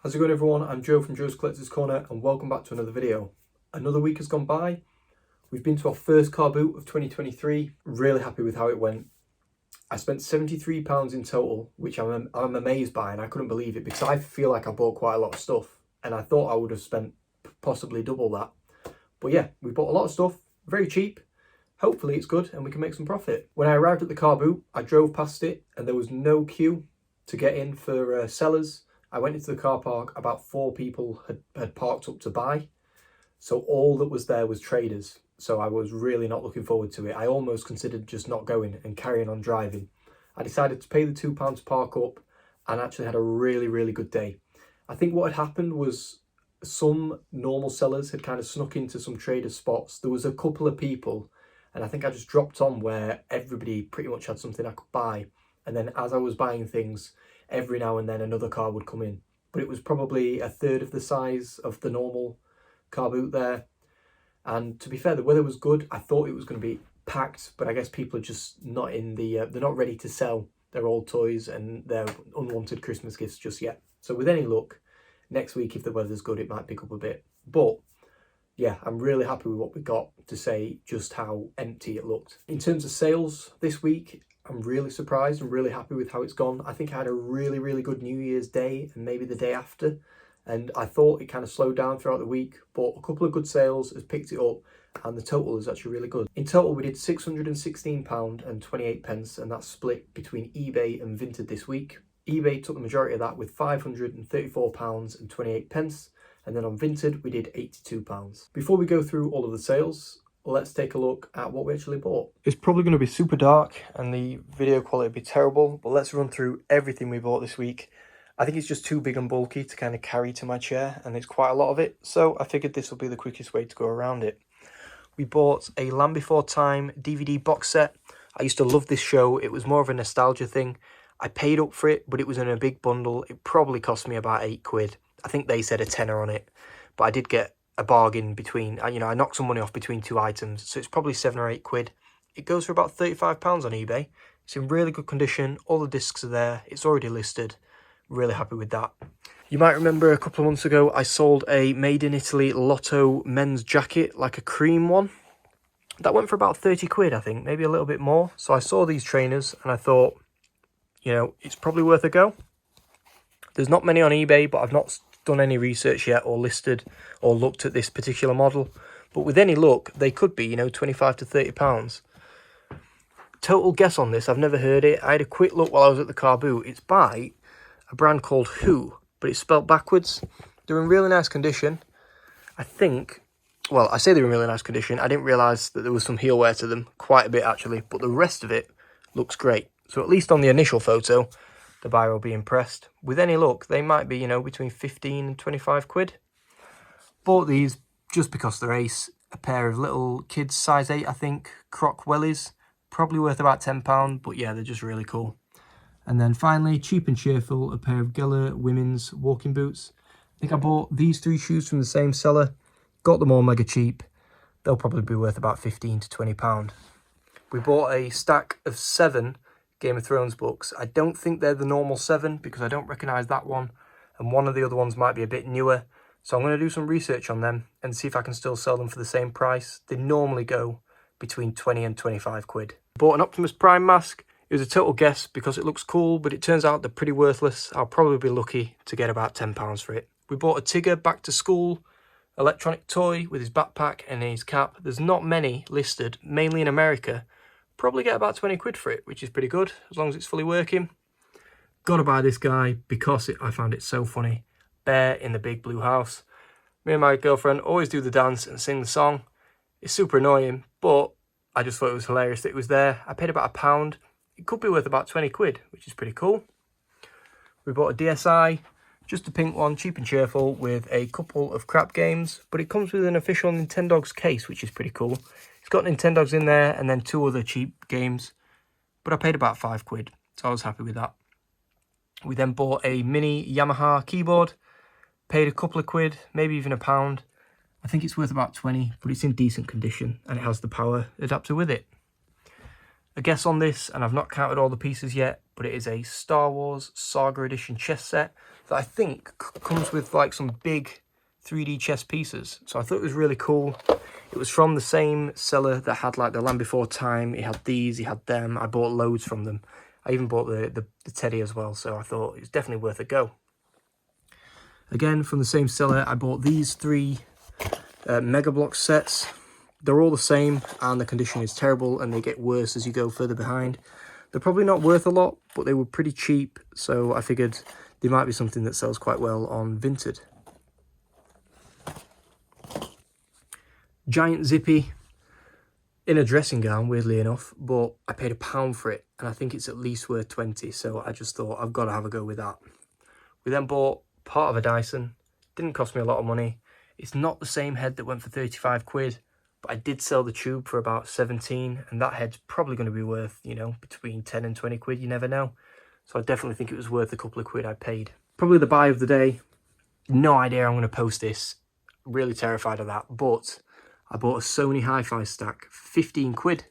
How's it going, everyone? I'm Joe from Joe's Collector's Corner and welcome back to another video. Another week has gone by. We've been to our first car boot of 2023. Really happy with how it went. I spent £73 in total, which I'm amazed by, and I couldn't believe it because I feel like I bought quite a lot of stuff and I thought I would have spent possibly double that. But yeah, we bought a lot of stuff, very cheap. Hopefully it's good and we can make some profit. When I arrived at the car boot, I drove past it and there was no queue to get in for sellers. I went into the car park, about 4 people had parked up to buy. So all that was there was traders. So I was really not looking forward to it. I almost considered just not going and carrying on driving. I decided to pay the £2 to park up and actually had a really good day. I think what had happened was some normal sellers had kind of snuck into some trader spots. There was a couple of people and I think I just dropped on where everybody pretty much had something I could buy. And then as I was buying things, every now and then another car would come in. But it was probably a third of the size of the normal car boot there. And to be fair, the weather was good. I thought it was going to be packed, but I guess people are just not in the, they're not ready to sell their old toys and their unwanted Christmas gifts just yet. So with any luck, next week, if the weather's good, it might pick up a bit. But yeah, I'm really happy with what we got, to say just how empty it looked. In terms of sales this week, I'm really surprised and really happy with how it's gone. I think I had a really good New Year's Day and maybe the day after. And I thought it kind of slowed down throughout the week, but a couple of good sales has picked it up and the total is actually really good. In total, we did £616.28, and that's split between eBay and Vinted this week. eBay took the majority of that with £534.28, and then on Vinted, we did £82. Before we go through all of the sales, let's take a look at what we actually bought. It's probably going to be super dark and the video quality will be terrible, but let's run through everything we bought this week. I think it's just too big and bulky to kind of carry to my chair, and it's quite a lot of it, so I figured this will be the quickest way to go around it. We bought a Land Before Time DVD box set. I used to love this show. It was more of a nostalgia thing. I paid up for it, but it was in a big bundle. It probably cost me about £8. I think they said a tenner on it, but I did get a bargain between, I knocked some money off between 2 items, so it's probably £7 or £8. It goes for about £35 on eBay. It's in really good condition. All the discs are there. It's already listed. Really happy with that. You might remember a couple of months ago I sold a Made in Italy Lotto men's jacket, like a cream one. That went for about £30, I think, maybe a little bit more. So I saw these trainers and I thought, it's probably worth a go. There's not many on eBay, but I've not done any research yet or listed or looked at this particular model. But with any luck, they could be, £25 to £30. Total guess on this, I've never heard it. I had a quick look while I was at the car boot. It's by a brand called Who, but it's spelled backwards. They're in really nice condition. I think, well, I say they're in really nice condition. I didn't realise that there was some heel wear to them, quite a bit actually, but the rest of it looks great. So at least on the initial photo, the buyer will be impressed. With any luck, they might be, between 15 and £25. Bought these just because they're ace. A pair of little kids, size 8, I think, croc wellies. Probably worth about £10, but yeah, they're just really cool. And then finally, cheap and cheerful, a pair of Geller women's walking boots. I think I bought these 3 shoes from the same seller. Got them all mega cheap. They'll probably be worth about £15 to £20. We bought a stack of 7 Game of Thrones books. I don't think they're the normal 7 because I don't recognise that one. And one of the other ones might be a bit newer. So I'm going to do some research on them and see if I can still sell them for the same price. They normally go between 20 and £25. Bought an Optimus Prime mask. It was a total guess because it looks cool, but it turns out they're pretty worthless. I'll probably be lucky to get about £10 for it. We bought a Tigger back to school electronic toy with his backpack and his cap. There's not many listed, mainly in America. Probably get about £20 for it, which is pretty good, as long as it's fully working. Gotta buy this guy because I found it so funny. Bear in the Big Blue House. Me and my girlfriend always do the dance and sing the song. It's super annoying, but I just thought it was hilarious that it was there. I paid about £1. It could be worth about £20, which is pretty cool. We bought a DSi, just a pink one, cheap and cheerful, with a couple of crap games, but it comes with an official Nintendogs case, which is pretty cool. It's got Nintendogs in there and then 2 other cheap games, but I paid about £5, so I was happy with that. We then bought a mini Yamaha keyboard, paid a couple of quid, maybe even £1. I think it's worth about 20, but it's in decent condition and it has the power adapter with it. A guess on this, and I've not counted all the pieces yet, but it is a Star Wars Saga Edition chess set. that I think comes with like some big 3D chess pieces. So I thought it was really cool. It was from the same seller that had like the Land Before Time. He had these, he had them. I bought loads from them. I even bought the teddy as well, so I thought it was definitely worth a go. Again, from the same seller, I bought these 3 Mega Block sets. They're all the same, and the condition is terrible, and they get worse as you go further behind. They're probably not worth a lot, but they were pretty cheap, so I figured they might be something that sells quite well on Vinted. Giant Zippy in a dressing gown, weirdly enough, but I paid £1 for it, and I think it's at least worth 20, so I just thought I've got to have a go with that. We then bought part of a Dyson. Didn't cost me a lot of money. It's not the same head that went for 35 quid, but I did sell the tube for about 17, and that head's probably going to be worth, you know, between 10 and 20 quid, you never know. So I definitely think it was worth a couple of quid I paid. Probably the buy of the day. No idea I'm going to post this. Really terrified of that, but I bought a Sony Hi-Fi stack for 15 quid.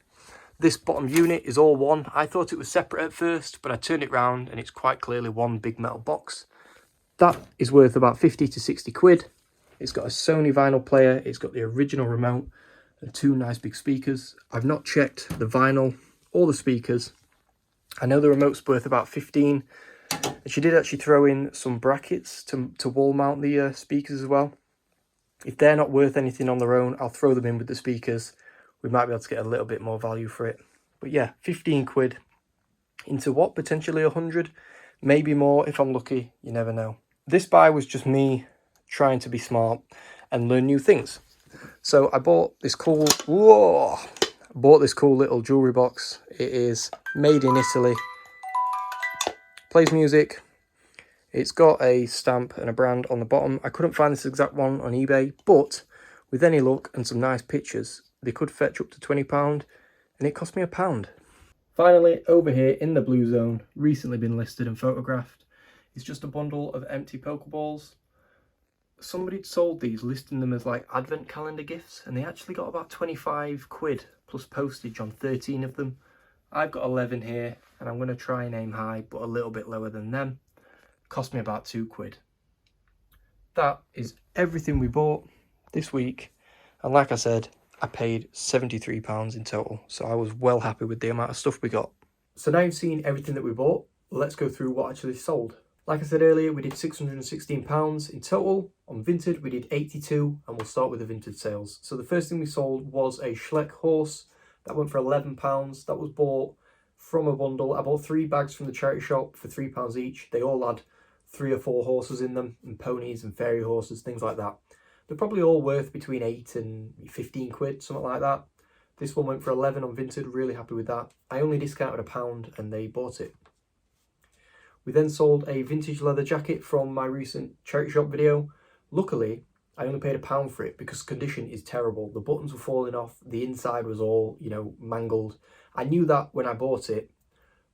This bottom unit is all one. I thought it was separate at first, but I turned it round and it's quite clearly one big metal box. That is worth about 50 to 60 quid. It's got a Sony vinyl player, it's got the original remote and 2 nice big speakers. I've not checked the vinyl or the speakers. I know the remote's worth about 15, and she did actually throw in some brackets to wall mount the speakers as well. If they're not worth anything on their own, I'll throw them in with the speakers. We might be able to get a little bit more value for it. But yeah, 15 quid into what? Potentially 100, maybe more if I'm lucky, you never know. This buy was just me trying to be smart and learn new things. So I bought this cool, little jewellery box. It is made in Italy. Plays music. It's got a stamp and a brand on the bottom. I couldn't find this exact one on eBay, but with any luck and some nice pictures, they could fetch up to £20, and it cost me £1. Finally, over here in the blue zone, recently been listed and photographed, it's just a bundle of empty Pokeballs. Somebody sold these, listing them as like advent calendar gifts, and they actually got about 25 quid plus postage on 13 of them. I've got 11 here, and I'm going to try and aim high, but a little bit lower than them. Cost me about 2 quid. That is everything we bought this week, and like I said, I paid £73 in total, so I was well happy with the amount of stuff we got. So now you've seen everything that we bought, let's go through what actually sold. Like I said earlier, we did £616 in total. On Vinted, we did 82, and we'll start with the Vinted sales. So the first thing we sold was a Schleck horse. That went for £11. That was bought from a bundle. I bought 3 bags from the charity shop for £3 each. They all had 3 or 4 horses in them, and ponies and fairy horses, things like that. They're probably all worth between 8 and 15 quid, something like that. This one went for 11 on Vinted, really happy with that. I only discounted £1 and they bought it. We then sold a vintage leather jacket from my recent charity shop video. Luckily, I only paid £1 for it because the condition is terrible. The buttons were falling off, the inside was all, you know, mangled. I knew that when I bought it,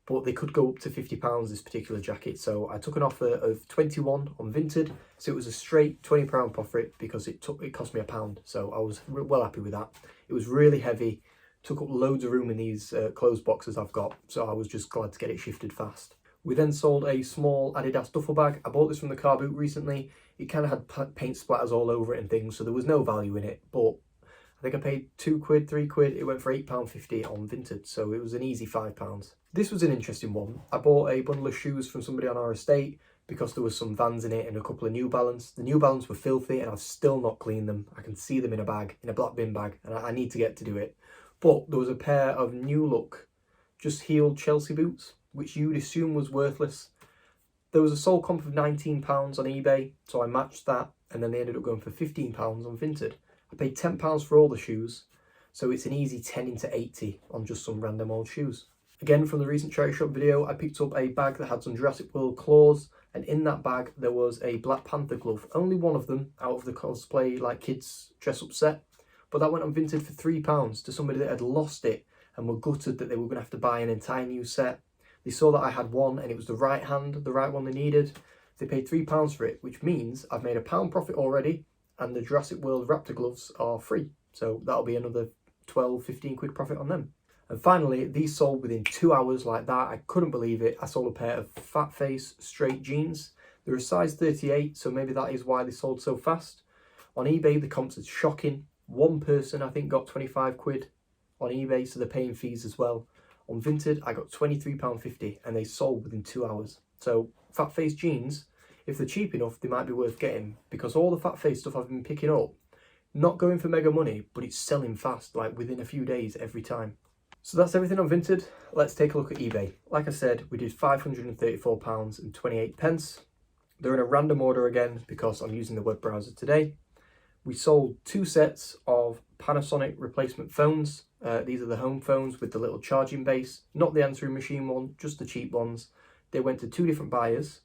but they could go up to £50, this particular jacket. So I took an offer of 21 on Vinted. So it was a straight £20 profit because it cost me £1. So I was well happy with that. It was really heavy, took up loads of room in these clothes boxes I've got. So I was just glad to get it shifted fast. We then sold a small Adidas duffel bag. I bought this from the car boot recently. It kind of had paint splatters all over it and things, so there was no value in it. But I think I paid 2 quid, 3 quid. It went for £8.50 on Vinted, so it was an easy £5. This was an interesting one. I bought a bundle of shoes from somebody on our estate because there was some Vans in it and a couple of New Balance. The New Balance were filthy and I've still not cleaned them. I can see them in a bag, in a black bin bag, and I need to get to do it. But there was a pair of New Look, just heeled Chelsea boots, which you'd assume was worthless. There was a sold comp of £19 on eBay, so I matched that, and then they ended up going for £15 on Vinted. I paid £10 for all the shoes, so it's an easy 10 into 80 on just some random old shoes. Again, from the recent charity shop video, I picked up a bag that had some Jurassic World claws, and in that bag there was a Black Panther glove. Only one of them out of the cosplay, like kids dress-up set, but that went on Vinted for £3 to somebody that had lost it and were gutted that they were going to have to buy an entire new set. They saw that I had one and it was the right hand, the right one they needed. They paid £3 for it, which means I've made £1 profit already, and the Jurassic World Raptor gloves are free. So that'll be another 12, 15 quid profit on them. And finally, these sold within 2 hours like that. I couldn't believe it. I sold a pair of Fat Face straight jeans. They're a size 38, so maybe that is why they sold so fast. On eBay, the comps are shocking. One person, I think, got 25 quid on eBay, so they're paying fees as well. On Vinted, I got £23.50 and they sold within 2 hours. So fat face jeans, if they're cheap enough, they might be worth getting, because all the fat face stuff I've been picking up, not going for mega money, but it's selling fast, like within a few days every time. So that's everything on Vinted. Let's take a look at eBay. Like I said, we did £534.28. They're in a random order again because I'm using the web browser today. We sold 2 sets of Panasonic replacement phones. These are the home phones with the little charging base, not the answering machine one, just the cheap ones. They went to 2 different buyers.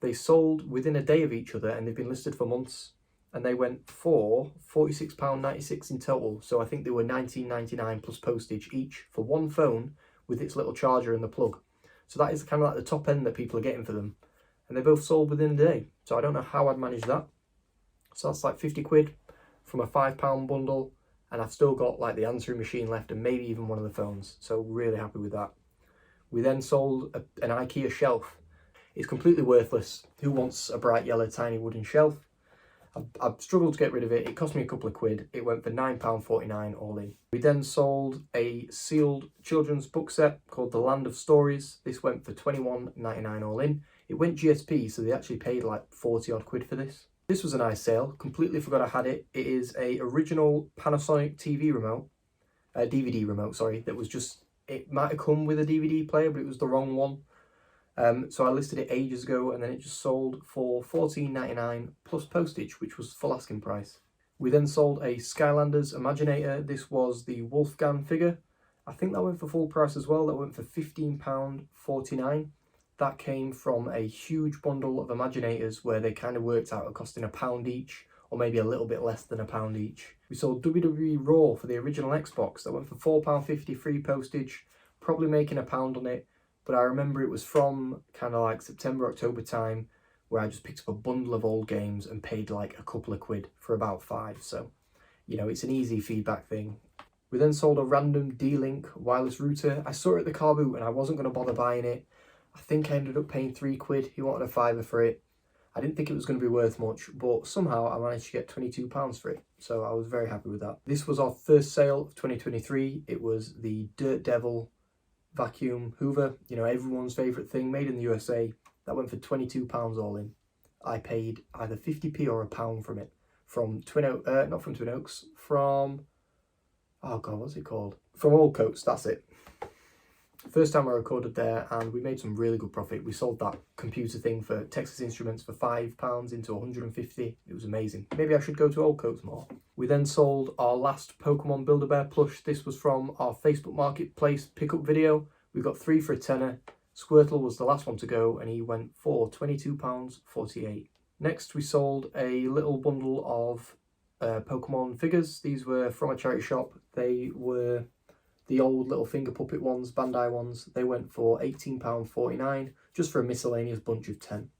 They sold within a day of each other and they've been listed for months. And they went for £46.96 in total. So I think they were £19.99 plus postage each for one phone with its little charger and the plug. So that is kind of like the top end that people are getting for them. And they both sold within a day. So I don't know how I'd manage that. So that's like 50 quid from a £5 bundle. And I've still got like the answering machine left and maybe even one of the phones. So really happy with that. We then sold an IKEA shelf. It's completely worthless. Who wants a bright yellow tiny wooden shelf? I've struggled to get rid of it. It cost me a couple of quid. It went for £9.49 all in. We then sold a sealed children's book set called The Land of Stories. This went for £21.99 all in. It went GSP, so they actually paid like 40 odd quid for this. This was a nice sale. Completely forgot I had it. It is a original Panasonic TV remote, DVD remote, sorry, that was just, it might have come with a DVD player, but it was the wrong one. So I listed it ages ago and then it just sold for £14.99 plus postage, which was full asking price. We then sold a Skylanders Imaginator. This was the Wolfgang figure. I think that went for full price as well. That went for £15.49. That came from a huge bundle of Imaginators where they kind of worked out at costing £1 each, or maybe a little bit less than £1 each. We sold WWE Raw for the original Xbox. That went for £4.50 free postage, probably making £1 on it. But I remember it was from kind of like September, October time, where I just picked up a bundle of old games and paid like a couple of quid for about 5. So, you know, it's an easy feedback thing. We then sold a random D-Link wireless router. I saw it at the car boot and I wasn't going to bother buying it. I think I ended up paying 3 quid. He wanted a £5 for it. I didn't think it was going to be worth much, but somehow I managed to get £22 for it. So I was very happy with that. This was our first sale of 2023. It was the Dirt Devil vacuum hoover, you know, everyone's favourite thing, made in the USA. That went for £22 all in. I paid either 50p or £1 from it. From not from Twin Oaks, from, oh god, what's it called? From Old Coats, that's it. First time I recorded there and we made some really good profit. We sold that computer thing for Texas Instruments for £5 into 150. It was amazing. Maybe I should go to Old Coats more. We then sold our last Pokemon Build-A-Bear plush. This was from our Facebook Marketplace pickup video. We got 3 for a tenner. Squirtle was the last one to go and he went for £22.48. Next we sold a little bundle of Pokemon figures. These were from a charity shop. They were the old little finger puppet ones, Bandai ones. They went for £18.49 just for a miscellaneous bunch of 10.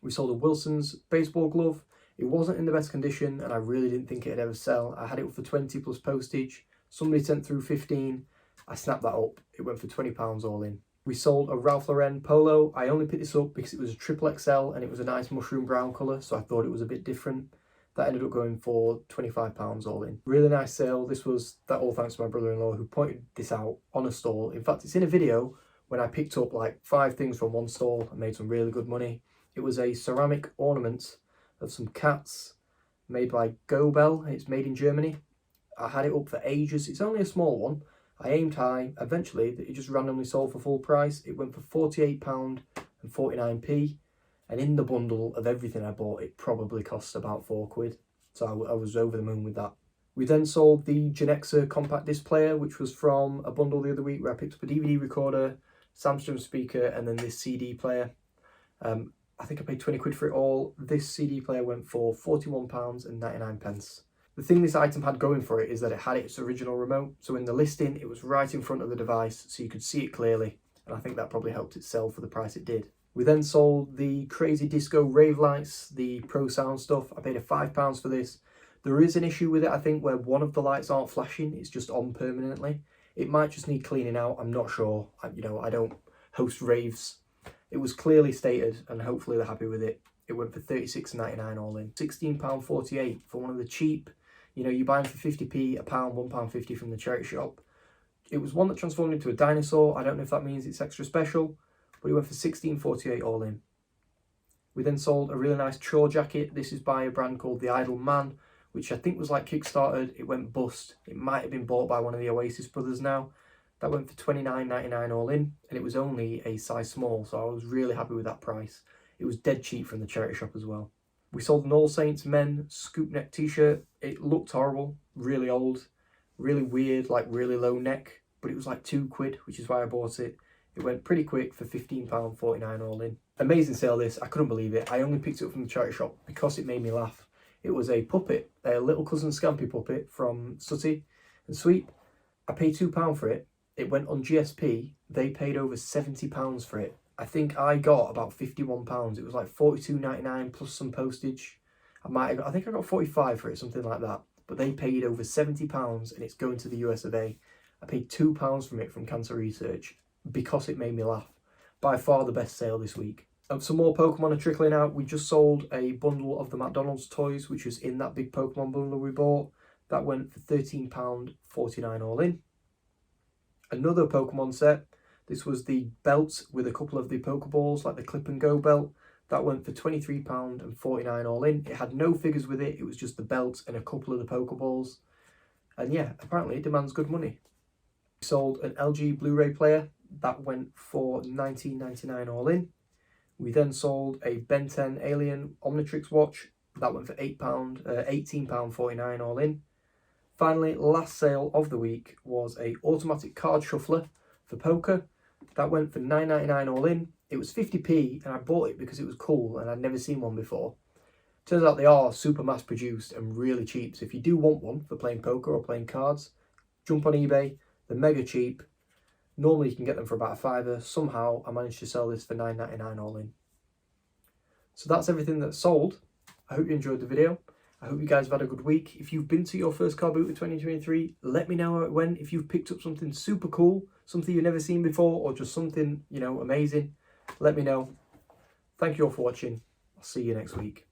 We sold a Wilson's baseball glove. It wasn't in the best condition and I really didn't think it'd ever sell. I had it for 20 plus postage. Somebody sent through 15. I snapped that up. It went for £20 all in. We sold a Ralph Lauren polo. I only picked this up because it was a triple XL and it was a nice mushroom brown colour, so I thought it was a bit different. That ended up going for £25 all in. Really nice sale. This was that all thanks to my brother-in-law who pointed this out on a stall. In fact, it's in a video when I picked up like 5 things from one stall and made some really good money. It was a ceramic ornament of some cats made by Gobel. It's made in Germany. I had it up for ages. It's only a small one. I aimed high. Eventually, it just randomly sold for full price. It went for £48.49p. And in the bundle of everything I bought, it probably cost about 4 quid. So I was over the moon with that. We then sold the Genexa compact disc player, which was from a bundle the other week where I picked up a DVD recorder, Samsung speaker, and then this CD player. I think I paid 20 quid for it all. This CD player went for £41.99. The thing this item had going for it is that it had its original remote. So in the listing, it was right in front of the device, so you could see it clearly. And I think that probably helped it sell for the price it did. We then sold the Crazy Disco Rave Lights, the Pro Sound stuff. I paid £5 for this. There is an issue with it, I think, where one of the lights aren't flashing. It's just on permanently. It might just need cleaning out. I'm not sure. I don't host raves. It was clearly stated and hopefully they're happy with it. it went for £36.99 all in. £16.48 for one of the cheap, you know, you buy them for 50p, a pound, £1.50 from the charity shop. It was one that transformed into a dinosaur. I don't know if that means it's extra special, but it went for £16.48 all in. We then sold a really nice chore jacket. This is by a brand called The Idle Man, which I think was like kickstarted. It went bust. It might have been bought by one of the Oasis brothers now. That went for £29.99 all in, and it was only a size small, so I was really happy with that price. It was dead cheap from the charity shop as well. We sold an All Saints men scoop neck t-shirt. It looked horrible, really old, really weird, like really low neck, but it was like £2, which is why I bought it. It went pretty quick for £15.49 all in. Amazing sale this, I couldn't believe it. I only picked it up from the charity shop because it made me laugh. It was a puppet, a little cousin Scampy puppet from Sooty and Sweep. I paid £2 for it. It went on GSP, they paid over £70 for it. I think I got about £51. It was like $42.99 plus some postage. I think I got 45 for it, something like that. But they paid over £70 and it's going to the US of A. I paid £2 from it from Cancer Research because it made me laugh. By far the best sale this week. Some more Pokemon are trickling out. We just sold a bundle of the McDonald's toys, which was in that big Pokemon bundle we bought. That went for £13.49 all in. Another Pokemon set. This was the belt with a couple of the Pokeballs, like the Clip and Go belt. That went for £23.49 all in. It had no figures with it. It was just the belt and a couple of the Pokeballs. And yeah, apparently it demands good money. We sold an LG Blu-ray player. That went for £19.99 all in. We then sold a Ben 10 Alien Omnitrix watch. That went for £18.49 all in. Finally, last sale of the week was a automatic card shuffler for poker. That went for £9.99 all in. It was 50p and I bought it because it was cool and I'd never seen one before. Turns out they are super mass produced and really cheap. So if you do want one for playing poker or playing cards, jump on eBay. They're mega cheap. Normally you can get them for about a fiver. Somehow I managed to sell this for £9.99 all in. So that's everything that's sold. I hope you enjoyed the video. I hope you guys have had a good week. If you've been to your first car boot of 2023, let me know how it went. If you've picked up something super cool, something you've never seen before, or just something, you know, amazing, let me know. Thank you all for watching. I'll see you next week.